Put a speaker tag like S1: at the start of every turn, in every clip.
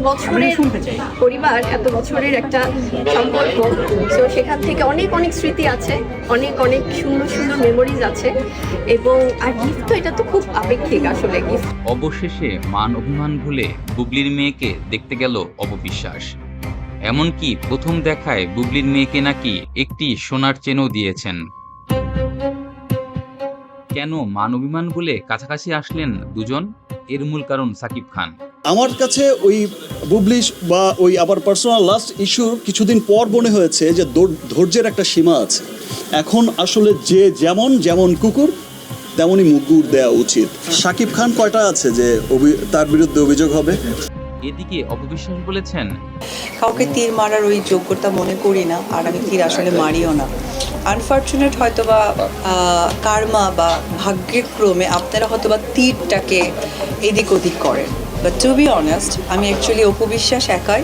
S1: বছরের পরিবার, এত বছরের একটা সম্পর্ক, তো সেখান থেকে অনেক অনেক স্মৃতি আছে, অনেক অনেক সুন্দর সুন্দর মেমোরিজ আছে। এবং আর গিফট তো, এটা তো খুব আপেক্ষিক আসলে গিফট।
S2: অবশেষে মান অভিমান ভুলে বুবলির মেয়েকে দেখতে গেল অপবিশ্বাস। এমনকি প্রথম দেখায় বুবলির মেয়েকে নাকি একটি সোনার চেনও দিয়েছেন। কেন মান অভিমান ভুলে কাছাকাছি আসলেন দুজন? এর মূল কারণ সাকিব খান।
S3: আমার কাছে ওই বুবলি বা ওই আবার পার্সোনাল লাস্ট ইস্যুর কিছুদিন পর মনে হয়েছে যে ধৈর্যের একটা সীমা আছে। এখন আসলে যে যেমন যেমন কুকুর তেমনই মুগুর দেওয়া উচিত। সাকিব খান কয়টা আছে যে তার বিরুদ্ধে অভিযোগ হবে?
S2: এদিকে অপবিশ্বাস বলেছেন,
S4: কাউকে তীর মারার ওই যোগ্যতা মনে করি না, আর আমি তীর আসলে মারিও না। আনফর্চুনেট হয়তোবা কার্মা বা ভাগ্যক্রমে আপনারা হয়তোবা তীরটাকে এদিক ওদিক করেন। বাট টু বি অনেস্ট, আমি অ্যাকচুয়ালি অপবিশ্বাস একাই।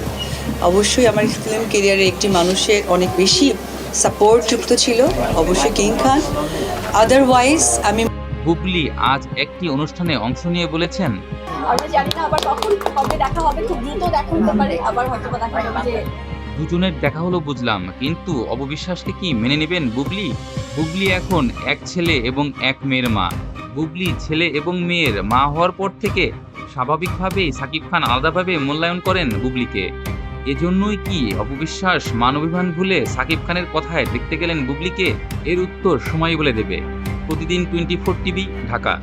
S4: অবশ্যই আমার ফিল্ম কেরিয়ারে একটি মানুষের অনেক বেশি সাপোর্ট যুক্ত ছিল, অবশ্যই কিং খান। আদারওয়াইজ আমি
S2: বুবলি আজ একটি অনুষ্ঠানে অংশ নিয়ে বলেছেন,
S1: আমরা জানি না আবার কখন কবে দেখা হবে, খুব দ্রুত দেখা হতে পারে, আবার হয়তো বা দেখা যাবে যে
S2: দুজনের দেখা হলো বুঝলাম, কিন্তু অপবিশ্বাসকে কি মেনে নেবেন বুবলি? বুবলি এখন এক ছেলে এবং এক মেয়ের মা। বুবলি ছেলে এবং মেয়ের মা হওয়ার পর থেকে স্বাভাবিকভাবেই সাকিব খান আলাদাভাবে মূল্যায়ন করেন বুবলিকে। এজন্যই কি অপবিশ্বাস মানবাভিমান ভুলে সাকিব খানের কথায় দেখতে গেলেন বুবলিকে? এর উত্তর সময় বলে দেবে। প্রতিদিন 24 টিভি, ঢাকা।